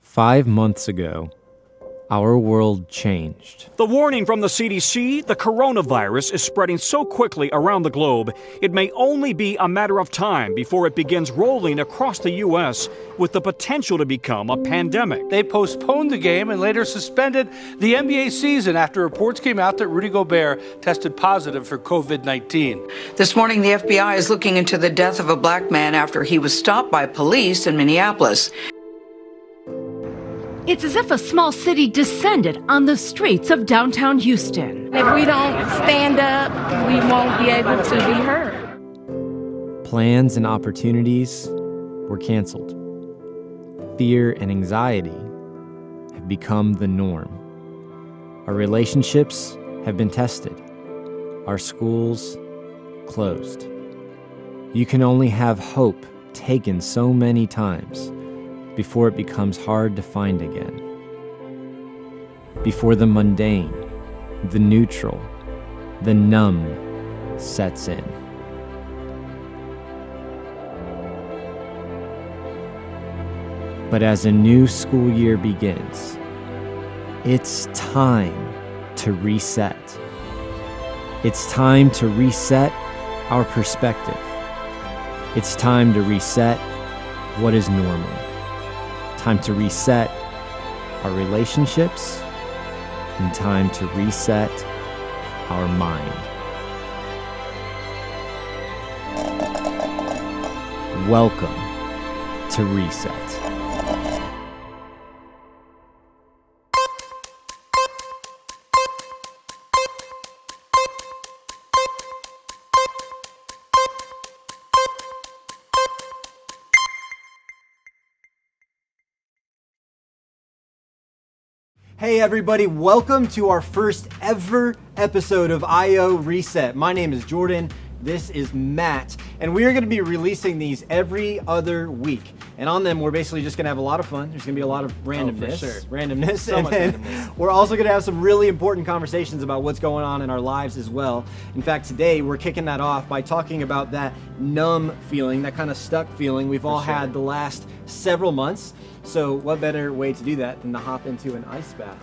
5 months ago, our world changed. The warning from the CDC, the coronavirus is spreading so quickly around the globe, it may only be a matter of time before it begins rolling across the U.S. with the potential to become a pandemic. They postponed the game and later suspended the NBA season after reports came out that Rudy Gobert tested positive for COVID-19. This morning, the FBI is looking into the death of a black man after he was stopped by police in Minneapolis. It's as if a small city descended on the streets of downtown Houston. If we don't stand up, we won't be able to be heard. Plans and opportunities were canceled. Fear and anxiety have become the norm. Our relationships have been tested. Our schools closed. You can only have hope taken so many times before it becomes hard to find again. Before the mundane, the neutral, the numb sets in. But as a new school year begins, it's time to reset. It's time to reset our perspective. It's time to reset what is normal. Time to reset our relationships, and time to reset our mind. Welcome to Reset. Hey everybody, welcome to our first ever episode of IO Reset. My name is Jordan, this is Matt, and we are going to be releasing these every other week. And on them, we're basically just going to have a lot of fun. There's going to be a lot of randomness. So much And randomness. we're also going to have some really important conversations about what's going on in our lives as well. In fact, today we're kicking that off by talking about that numb feeling, that kind of stuck feeling we've all had the last several months. So what better way to do that than to hop into an ice bath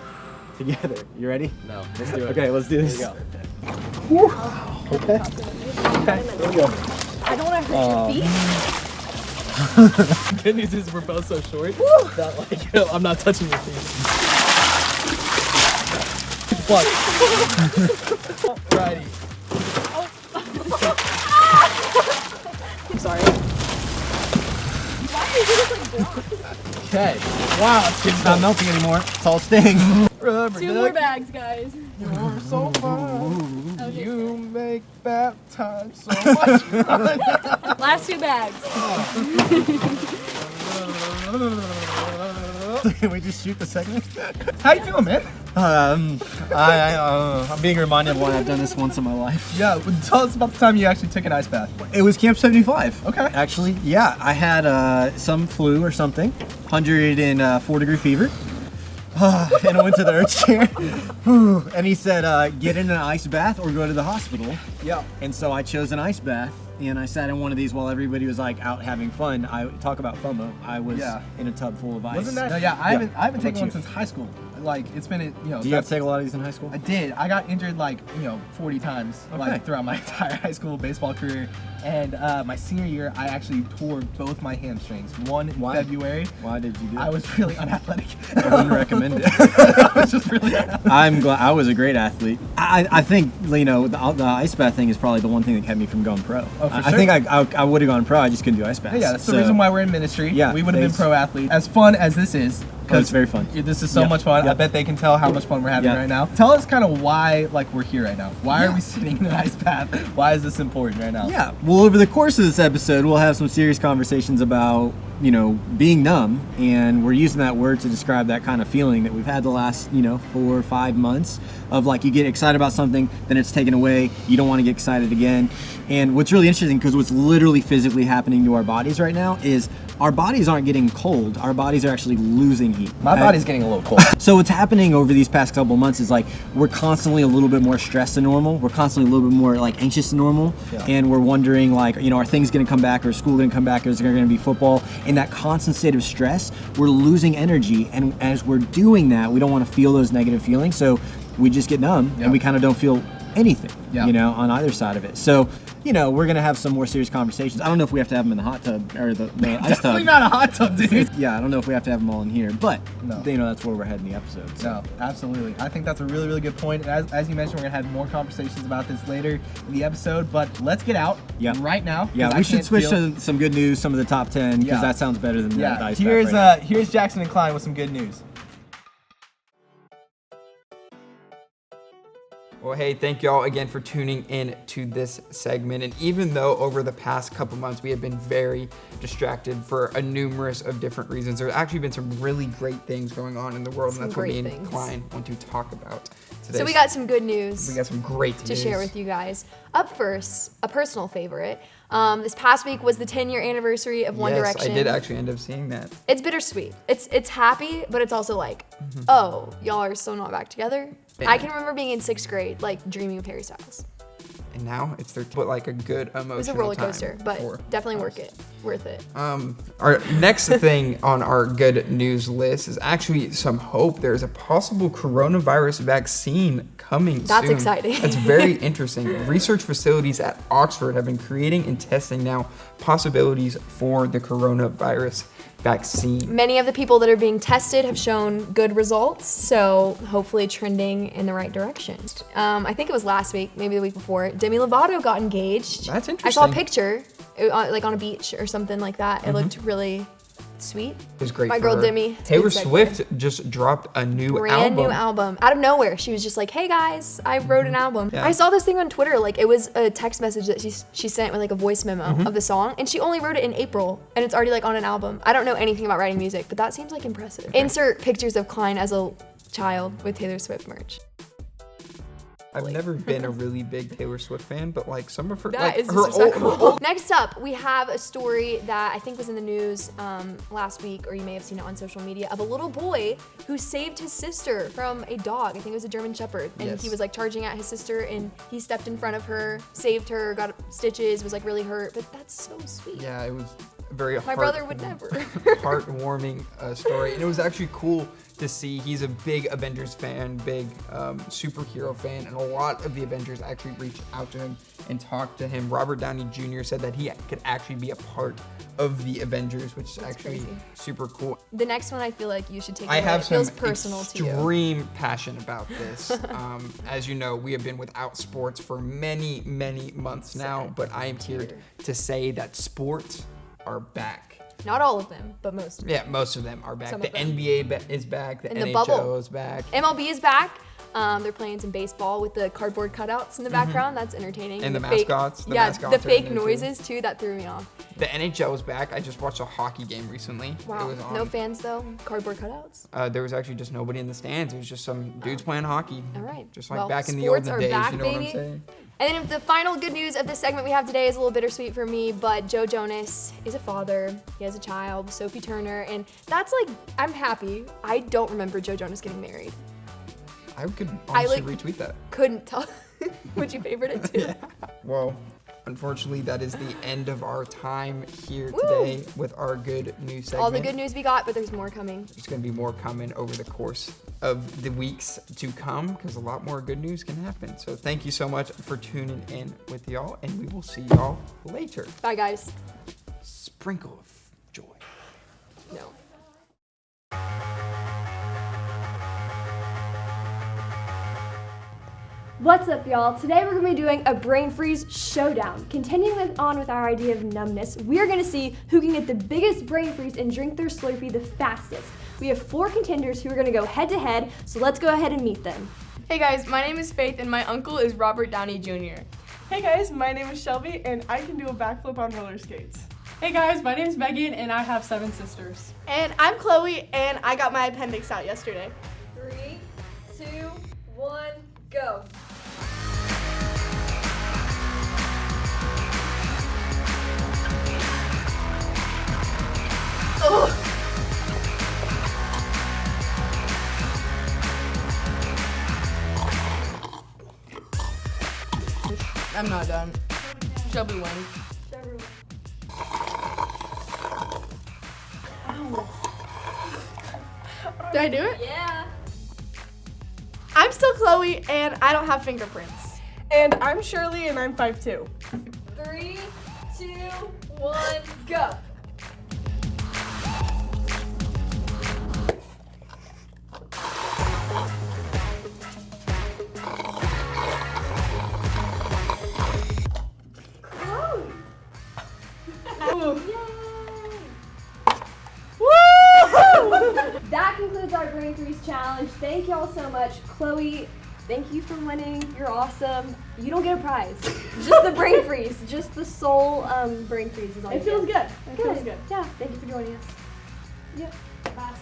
together? You ready? No, let's do it. Okay, let's do this. Here we go. Okay. Here we go. I don't want to hurt your feet. Good news is we're both so short that like I'm not touching your feet. Fuck. Righty. I'm sorry. Why are you like blocked? Okay. Wow, it's not melting anymore. It's all staying. Rubber Two more bags, guys. You're so fun. You make bath time so much fun. Last two bags. Can we just shoot the segment? How you feeling, man? I'm being reminded of when I've done this once in my life. Yeah, well, tell us about the time you actually took an ice bath. It was Camp 75. Okay. Actually, yeah, I had some flu or something, 104-degree fever. And I went to the urgent care, and he said, get in an ice bath or go to the hospital. Yeah. And so I chose an ice bath, and I sat in one of these while everybody was like out having fun. I talk about FOMO. I was in a tub full of ice. Wasn't that? No, yeah, I haven't What taken about one you? since high school. Like it's been, Do you have to take a lot of these in high school? I did. I got injured like 40 times like throughout my entire high school baseball career, and my senior year I actually tore both my hamstrings. One in February. Why did you do that? I was really unathletic. I wouldn't recommend it. I was just really unathletic. I'm glad. I was a great athlete. I think the ice bath thing is probably the one thing that kept me from going pro. Oh, for I sure. think I would have gone pro. I just couldn't do ice baths. Yeah, that's the reason why we're in ministry. Yeah, we would have been thanks. pro athletes. As fun as this is. Oh, it's very fun. This is so Yeah. much fun. Yeah. I bet they can tell how much fun we're having Yeah. right now. Tell us kind of why we're here right now. Why Yeah. are we sitting in an ice bath? Why is this important right now? Yeah. Well, over the course of this episode, we'll have some serious conversations about, being numb, and we're using that word to describe that kind of feeling that we've had the last, 4 or 5 months of like you get excited about something, then it's taken away, you don't want to get excited again. And what's really interesting, because what's literally physically happening to our bodies right now is our bodies aren't getting cold, our bodies are actually losing heat. My body's getting a little cold. So what's happening over these past couple months is like we're constantly a little bit more stressed than normal. We're constantly a little bit more like anxious than normal, and we're wondering like, are things going to come back, or is school going to come back, or is there going to be football? in that constant state of stress, we're losing energy. And as we're doing that, we don't want to feel those negative feelings. So we just get numb and we kind of don't feel anything, on either side of it. So, we're going to have some more serious conversations. I don't know if we have to have them in the hot tub or the ice tub. Definitely not a hot tub, dude. Yeah, I don't know if we have to have them all in here, but that's where we're heading the episode. So. No, absolutely. I think that's a really, really good point. And as you mentioned, we're going to have more conversations about this later in the episode, but let's get out right now. Yeah, we should switch to some good news, some of the top 10, because that sounds better than the ice pack. Here's Jackson and Klein with some good news. Well, hey, thank y'all again for tuning in to this segment. And even though over the past couple months we have been very distracted for a numerous of different reasons, there's actually been some really great things going on in the world, and that's what me and Klein want to talk about today. So we got some good news. We got some great news to share with you guys. Up first, a personal favorite. This past week was the 10-year anniversary of One Direction. Yes, I did actually end up seeing that. It's bittersweet. It's happy, but it's also like, oh, y'all are still not back together. Yeah. I can remember being in 6th grade, like dreaming of Harry Styles. And now it's 13, but like a good emotional time. It was a roller coaster, but definitely worth it. Our next thing on our good news list is actually some hope. There's a possible coronavirus vaccine coming soon. That's exciting. That's very interesting. Research facilities at Oxford have been creating and testing now possibilities for the coronavirus vaccine. Many of the people that are being tested have shown good results, so hopefully trending in the right direction. I think it was last week, maybe the week before, Demi Lovato got engaged. That's interesting. I saw a picture, like on a beach or something like that. It looked really sweet. It was great. My girl Demi. Taylor Swift just dropped a brand new album out of nowhere. She was just like, "Hey guys, I wrote an album." Yeah. I saw this thing on Twitter. Like it was a text message that she sent with like a voice memo of the song, and she only wrote it in April, and it's already like on an album. I don't know anything about writing music, but that seems like impressive. Okay. Insert pictures of Klein as a child with Taylor Swift merch. I've never been a really big Taylor Swift fan, but like some of her, Next up, we have a story that I think was in the news last week, or you may have seen it on social media, of a little boy who saved his sister from a dog. I think it was a German Shepherd, and he was like charging at his sister, and he stepped in front of her, saved her, got stitches, was like really hurt. But that's so sweet. Yeah, it was very. My brother would never. Heartwarming story, and it was actually cool to see. He's a big Avengers fan, big superhero fan, and a lot of the Avengers actually reached out to him and talked to him. Robert Downey Jr. said that he could actually be a part of the Avengers, which is actually super cool. The next one I feel like you should take I away. have It feels some personal to you. extreme passion about this. As you know, we have been without sports for many, many months now, but I am here to say that sports are back. Not all of them, but most of them. Yeah, most of them are back. Some The of them. NBA is back. The And NHL the bubble. is back. MLB is back. They're playing some baseball with the cardboard cutouts in the background. That's entertaining. And the fake- mascots. The yeah, mascots the are fake in there, too. noises too. That threw me off. The NHL is back. I just watched a hockey game recently. Wow. It was on. No fans though. Cardboard cutouts. There was actually just nobody in the stands. It was just some dudes playing hockey. All right. Just like Well, back in the sports olden are days. back, You know what baby. I'm saying? And then the final good news of this segment we have today is a little bittersweet for me, but Joe Jonas is a father. He has a child, Sophie Turner, and that's like, I'm happy. I don't remember Joe Jonas getting married. I could honestly retweet that. Couldn't tell. Would you favorite it too? Well, unfortunately, that is the end of our time here today with our good news segment. All the good news we got, but there's more coming. There's going to be more coming over the course of the weeks to come because a lot more good news can happen. So thank you so much for tuning in with y'all, and we will see y'all later. Bye, guys. Sprinkle of joy. No. What's up, y'all? Today we're going to be doing a brain freeze showdown. Continuing on with our idea of numbness, we're going to see who can get the biggest brain freeze and drink their Slurpee the fastest. We have 4 contenders who are going to go head to head, so let's go ahead and meet them. Hey guys, my name is Faith and my uncle is Robert Downey Jr. Hey guys, my name is Shelby and I can do a backflip on roller skates. Hey guys, my name is Megan and I have 7 sisters. And I'm Chloe and I got my appendix out yesterday. 3, 2, 1, go. I'm not done. Shelby wins. Do I do it? Yeah. I'm still Chloe, and I don't have fingerprints. And I'm Shirley, and I'm 5'2". 3, 2, 1, go. That concludes our Brain Freeze challenge. Thank y'all so much. Chloe, thank you for winning. You're awesome. You don't get a prize. Just the Brain Freeze. Just the sole Brain Freeze is all you It feels get. good. It feels good. Yeah, thank you for joining us. Yep. Bye.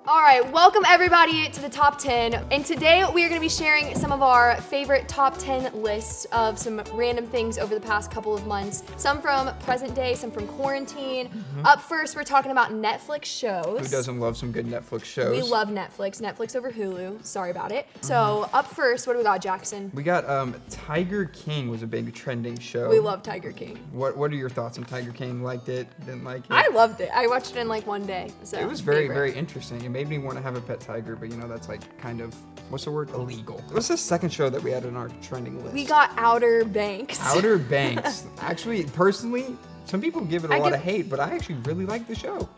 All right, welcome everybody to the top 10. And today we are going to be sharing some of our favorite top 10 lists of some random things over the past couple of months. Some from present day, some from quarantine. Up first, we're talking about Netflix shows. Who doesn't love some good Netflix shows? We love Netflix. Netflix over Hulu. Sorry about it. So up first, what do we got, Jackson? We got Tiger King was a big trending show. We love Tiger King. What are your thoughts on Tiger King? Liked it? Didn't like it? I loved it. I watched it in like one day. So It was very, favorite. very interesting. It made me want to have a pet tiger, but you know, that's like kind of, what's the word? Illegal. What's the second show that we had on our trending list? We got Outer Banks. Outer Banks. Actually, personally, some people give it a lot of hate, but I actually really like the show.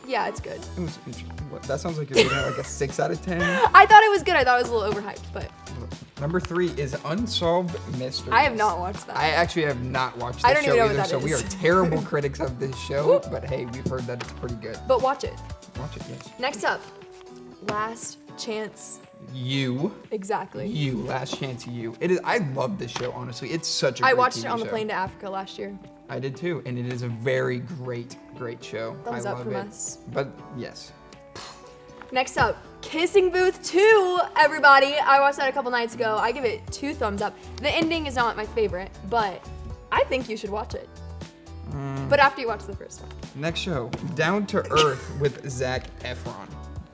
Yeah, it's good. It was interesting. That sounds like you're giving it like a 6 out of 10. I thought it was good. I thought it was a little overhyped, but. Number 3 is Unsolved Mysteries. I have not watched that. I actually have not watched I this don't show even know either, what that so is. we are terrible critics of this show, but hey, we've heard that it's pretty good. But watch it. Watch it, yes. Next up, Last Chance. You. Exactly. You. Last Chance You. It is. I love this show, honestly. It's such a I great watched TV it on the show. plane to Africa last year. I did too, and it is a very great show. Thumbs I up love from it. us. But yes. Next up, Kissing Booth 2, everybody. I watched that a couple nights ago. I give it 2 thumbs up. The ending is not my favorite, but I think you should watch it. But after you watch the first one. Next show, Down to Earth with Zac Efron.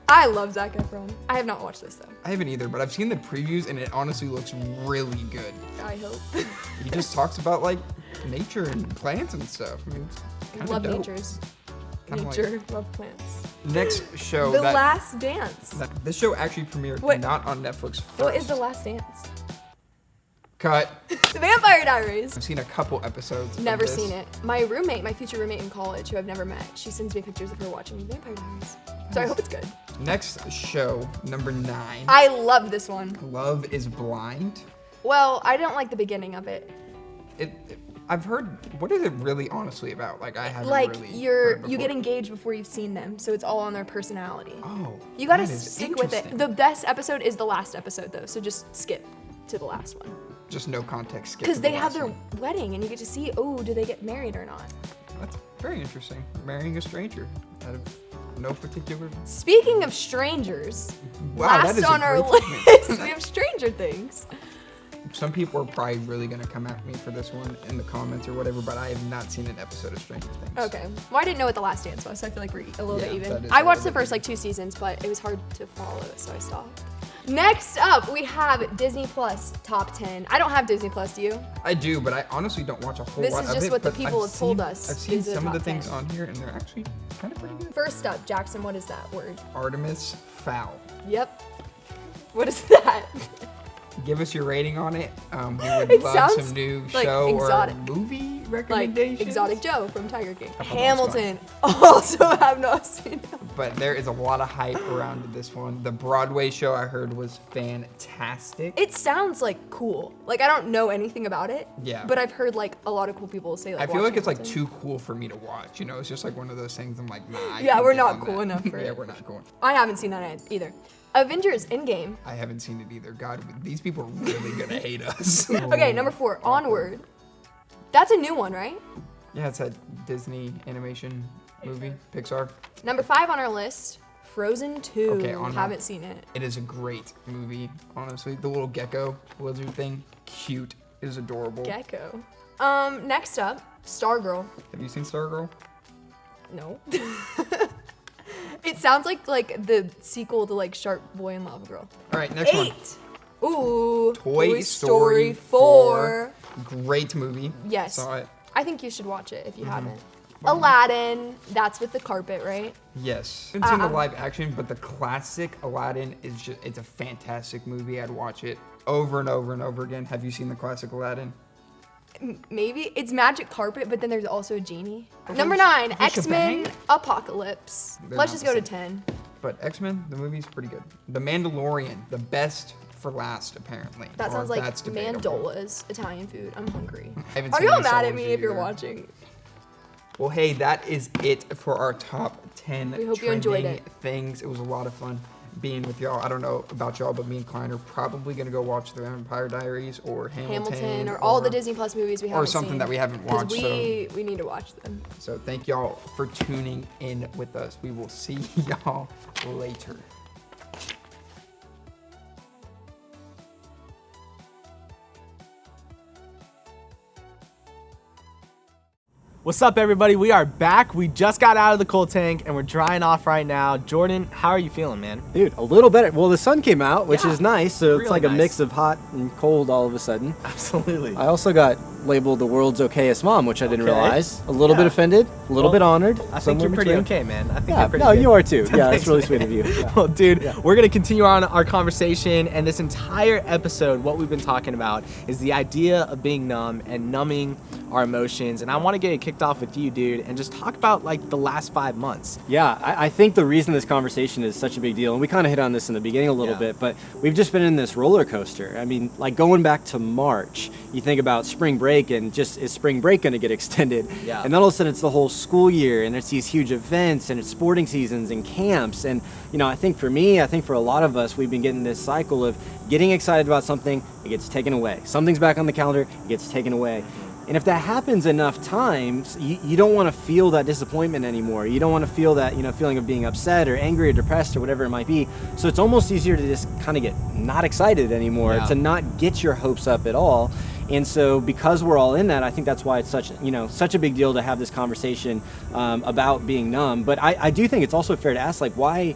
I love Zac Efron. I have not watched this though. I haven't either, but I've seen the previews and it honestly looks really good. I hope. He just talks about like nature and plants and stuff. I mean, it's kind Love of dope. natures. Kinda Nature, love plants. Next show. The Last Dance. This show actually premiered What? not on Netflix first. What is The Last Dance? Cut. The Vampire Diaries. I've seen a couple episodes. Never of this. seen it. My roommate, my future roommate in college, who I've never met, she sends me pictures of her watching Vampire Diaries. So I hope it's good. Next show, number 9. I love this one. Love is Blind. Well, I don't like the beginning of it. I've heard. What is it really honestly about? Like I haven't Like really. you get engaged before you've seen them, so it's all on their personality. Oh. You gotta that is stick with it. interesting. The best episode is the last episode though, so just skip to the last one. Just no context. Skip Because to the they have last their one. wedding and you get to see, oh, do they get married or not? That's very interesting. Marrying a stranger out of no particular. Speaking of strangers, Wow, that last is a on our great list, segment. we have Stranger Things. Some people are probably really gonna come at me for this one in the comments or whatever, but I have not seen an episode of Stranger Things. Okay. Well, I didn't know what The Last Dance was, so I feel like we're a little bit Yeah, even. that is I a watched the little bit first like 2 seasons, but it was hard to follow, so I stopped. Next up, we have Disney Plus top 10. I don't have Disney Plus, do you? I do, but I honestly don't watch a whole This lot is of just it. what the but people I've have told seen- us I've seen is the some of the top things 10. on here, and they're actually kind of pretty good. First up, Jackson, what is that word? Artemis Fowl. Yep. What is that? Give us your rating on it. We would It love sounds some new like show exotic. or movie Like recommendations. Exotic Joe from Tiger King. thought that was Hamilton. Also have not seen it. But there is a lot of hype around this one. The Broadway show I heard was fantastic. It sounds like cool. Like I don't know anything about it. Yeah. But I've heard like a lot of cool people say like. I feel watch like it's like Hamilton. too cool for me to watch. You know, it's just like one of those things. I'm like, nah. I Yeah, can't we're get not on cool that. enough for Yeah, it. we're not cool. I haven't seen that either. Avengers Endgame. I haven't seen it either. God, these people are really gonna hate us. Okay, number 4, Onward. That's a new one, right? Yeah, it's a Disney animation movie, Pixar. Number 5 on our list, Frozen 2. Okay, on my- Haven't seen it. It is a great movie, honestly. The little gecko lizard thing, cute. It is adorable. Gecko. Next up, Stargirl. Have you seen Stargirl? No. It sounds like the sequel to like Shark Boy and Lava Girl. All right, next one. 8. Ooh. Toy Story 4. Great movie. Yes. Saw it. I think you should watch it if you haven't. Aladdin, that's with the carpet, right? Yes. I haven't seen the live action, but the classic Aladdin is just, it's a fantastic movie. I'd watch it over and over and over again. Have you seen the classic Aladdin? Maybe. It's magic carpet, but then there's also a genie. Number 9, X-Men Apocalypse. Let's just go to 10. But X-Men, the movie's pretty good. The Mandalorian, the best for last, apparently. That sounds like that's debatable. Mandola's Italian food. I'm hungry. Are Are y'all mad at me if you're watching? Well, hey, that is it for our top 10 We hope you enjoyed trending it. things. It was a lot of fun being with y'all. I don't know about y'all, but me and Klein are probably going to go watch The Vampire Diaries or Hamilton. Or all the Disney Plus movies we haven't Or something seen. that we haven't watched. We need to watch them. So thank y'all for tuning in with us. We will see y'all later. What's up, everybody? We are back. We just got out of the cold tank and we're drying off right now. Jordan, how are you feeling, man? Dude, a little better. Well, the sun came out, which is nice, so it's really like a nice. mix of hot and cold all of a sudden. Absolutely. I also got labeled the world's okayest mom, which I didn't Okay. realize. A little bit offended, a little bit honored. I think somewhere you're pretty between. okay, man. I think Yeah, you're pretty no, good. you are too. Yeah, that's Thanks, really man. sweet of you. Yeah. Well, dude, we're going to continue on our conversation, and this entire episode, what we've been talking about is the idea of being numb and numbing our emotions. And I want to get it kicked off with you, dude, and just talk about like the last 5 months. Yeah, I think the reason this conversation is such a big deal, and we kind of hit on this in the beginning a little bit, but we've just been in this roller coaster. I mean, like going back to March, you think about spring break and just, is spring break going to get extended? Yeah. And then all of a sudden it's the whole school year and it's these huge events and it's sporting seasons and camps. And, you know, I think for me, I think for a lot of us, we've been getting this cycle of getting excited about something, it gets taken away. Something's back on the calendar, it gets taken away. And if that happens enough times, you don't want to feel that disappointment anymore. You don't want to feel that, you know, feeling of being upset or angry or depressed or whatever it might be. So it's almost easier to just kind of get not excited anymore, to not get your hopes up at all. And so because we're all in that, I think that's why it's such a big deal to have this conversation about being numb. But I do think it's also fair to ask, like, why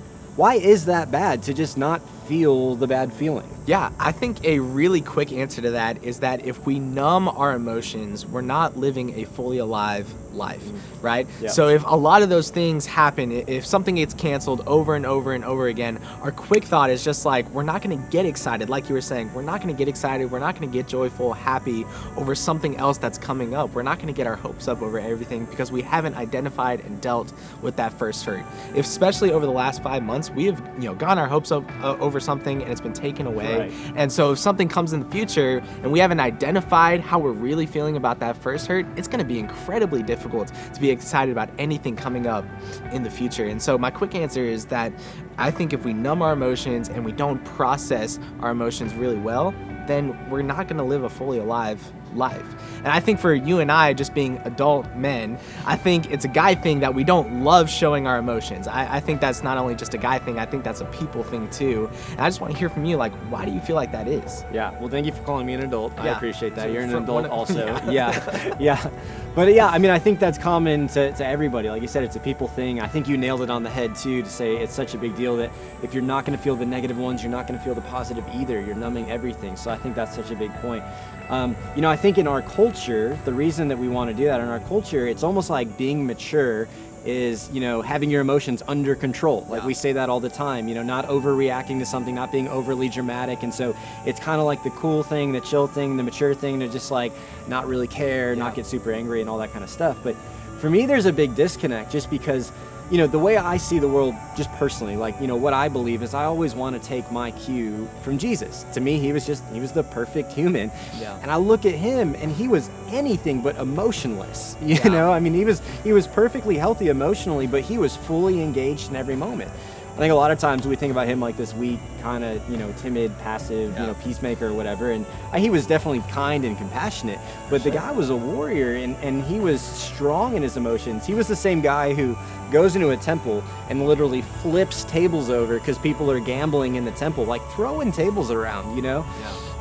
is that bad to just not feel the bad feeling? Yeah, I think a really quick answer to that is that if we numb our emotions, we're not living a fully alive life, right? Yeah. So if a lot of those things happen, if something gets canceled over and over and over again, our quick thought is just like, we're not going to get excited. Like you were saying, we're not going to get excited. We're not going to get joyful, happy over something else that's coming up. We're not going to get our hopes up over everything because we haven't identified and dealt with that first hurt. Especially over the last 5 months, we have, gotten our hopes up over something and it's been taken away. Right. And so if something comes in the future and we haven't identified how we're really feeling about that first hurt, it's going to be incredibly difficult to be excited about anything coming up in the future. And so my quick answer is that I think if we numb our emotions and we don't process our emotions really well, then we're not going to live a fully alive life. And I think for you and I, just being adult men, I think it's a guy thing that we don't love showing our emotions. I think that's not only just a guy thing, I think that's a people thing too. And I just want to hear from you, like, why do you feel like that is? Yeah, well, thank you for calling me an adult. I appreciate that. So You're an for adult one- also. Yeah. Yeah. But yeah, I mean, I think that's common to everybody. Like you said, it's a people thing. I think you nailed it on the head too, to say it's such a big deal that if you're not going to feel the negative ones, you're not going to feel the positive either. You're numbing everything. So I think that's such a big point. I think in our culture, the reason that we want to do that in our culture, it's almost like being mature is, having your emotions under control. Like we say that all the time, not overreacting to something, not being overly dramatic. And so it's kind of like the cool thing, the chill thing, the mature thing, to just like not really care, not get super angry and all that kind of stuff. But for me, there's a big disconnect just because, the way I see the world just personally, like, what I believe is I always want to take my cue from Jesus. To me, he was the perfect human. Yeah. And I look at him and he was anything but emotionless. You know, I mean, he was perfectly healthy emotionally, but he was fully engaged in every moment. I think a lot of times we think about him like this weak, kind of, timid, passive, peacemaker or whatever. And he was definitely kind and compassionate, but the guy was a warrior and he was strong in his emotions. He was the same guy who goes into a temple and literally flips tables over because people are gambling in the temple, like throwing tables around,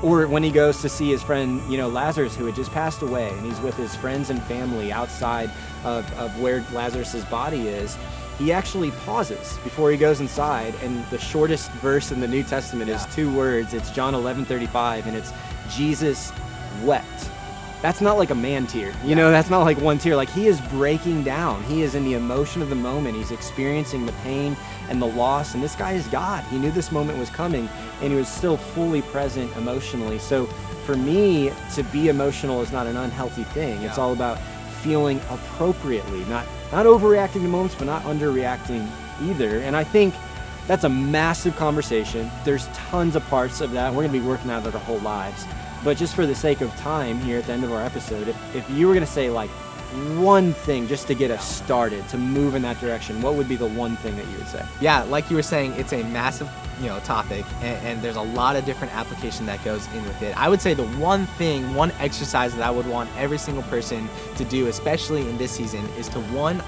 Or when he goes to see his friend, Lazarus, who had just passed away, and he's with his friends and family outside of where Lazarus's body is. He actually pauses before he goes inside, and the shortest verse in the New Testament is 2 words. It's John 11:35, and it's Jesus wept. that's not like a man tear. You know, that's not like one tear. Like, he is breaking down. He is in the emotion of the moment. He's experiencing the pain and the loss. And this guy is God. He knew this moment was coming, and he was still fully present emotionally. So for me, to be emotional is not an unhealthy thing. It's all about feeling appropriately, not overreacting to moments, but not underreacting either. And I think that's a massive conversation. There's tons of parts of that. We're going to be working out of our whole lives. But just for the sake of time here at the end of our episode, if you were going to say like one thing just to get us started, to move in that direction, what would be the one thing that you would say? Yeah, like you were saying, it's a massive topic, and there's a lot of different application that goes in with it. I would say the one exercise that I would want every single person to do, especially in this season, is to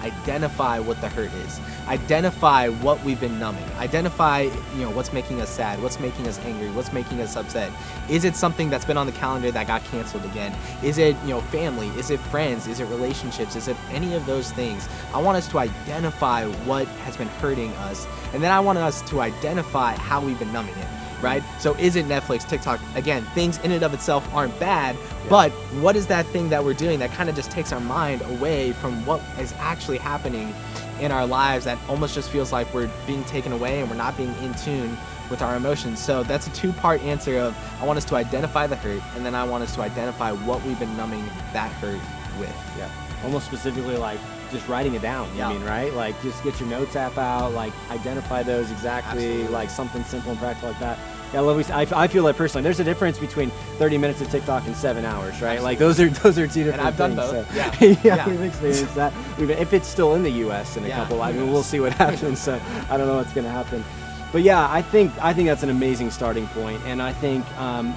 identify what the hurt is. Identify what we've been numbing. Identify, what's making us sad, what's making us angry, what's making us upset. Is it something that's been on the calendar that got canceled again? Is it, family? Is it friends? Is it relationships? Is it any of those things? I want us to identify what has been hurting us, and then I want us to identify how we've been numbing it, right? So is it Netflix, TikTok? Again, things in and of itself aren't bad, but what is that thing that we're doing that kind of just takes our mind away from what is actually happening in our lives, that almost just feels like we're being taken away and we're not being in tune with our emotions? So that's a two-part answer of, I want us to identify the hurt, and then I want us to identify what we've been numbing that hurt with. Yeah, almost specifically like just writing it down, you mean, right? Like, just get your notes app out, like identify those exactly. Absolutely. Like something simple and practical like that. Yeah, I feel like personally, there's a difference between 30 minutes of TikTok and 7 hours, right? Absolutely. Like those are two different things. And I've done both. So. Yeah, we've experienced that. If it's still in the U.S. in a couple, I mean, we'll see what happens. So I don't know what's going to happen. But yeah, I think that's an amazing starting point, and I think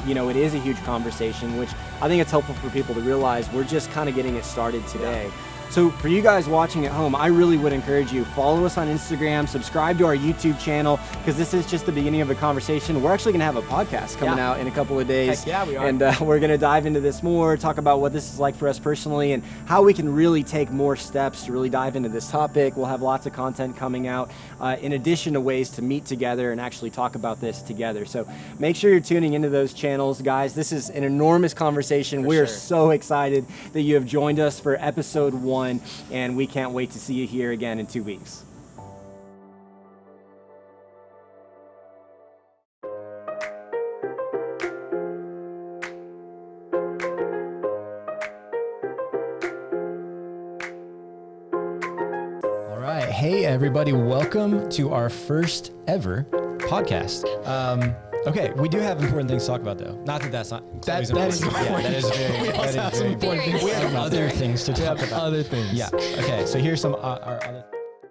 it is a huge conversation, which I think it's helpful for people to realize we're just kind of getting it started today. Yeah. So for you guys watching at home, I really would encourage you, follow us on Instagram, subscribe to our YouTube channel, because this is just the beginning of a conversation. We're actually going to have a podcast coming out in a couple of days. Heck yeah, we are. And we're going to dive into this more, talk about what this is like for us personally, and how we can really take more steps to really dive into this topic. We'll have lots of content coming out, in addition to ways to meet together and actually talk about this together. So make sure you're tuning into those channels, guys. This is an enormous conversation. We are so excited that you have joined us for episode 1. And we can't wait to see you here again in 2 weeks. All right. Hey, everybody. Welcome to our first ever podcast. Okay, we do have important things to talk about, though. Not that that's not. That is important. Yeah, that is very important. We have other things to talk about. Other things. Yeah. Okay, so here's some our other.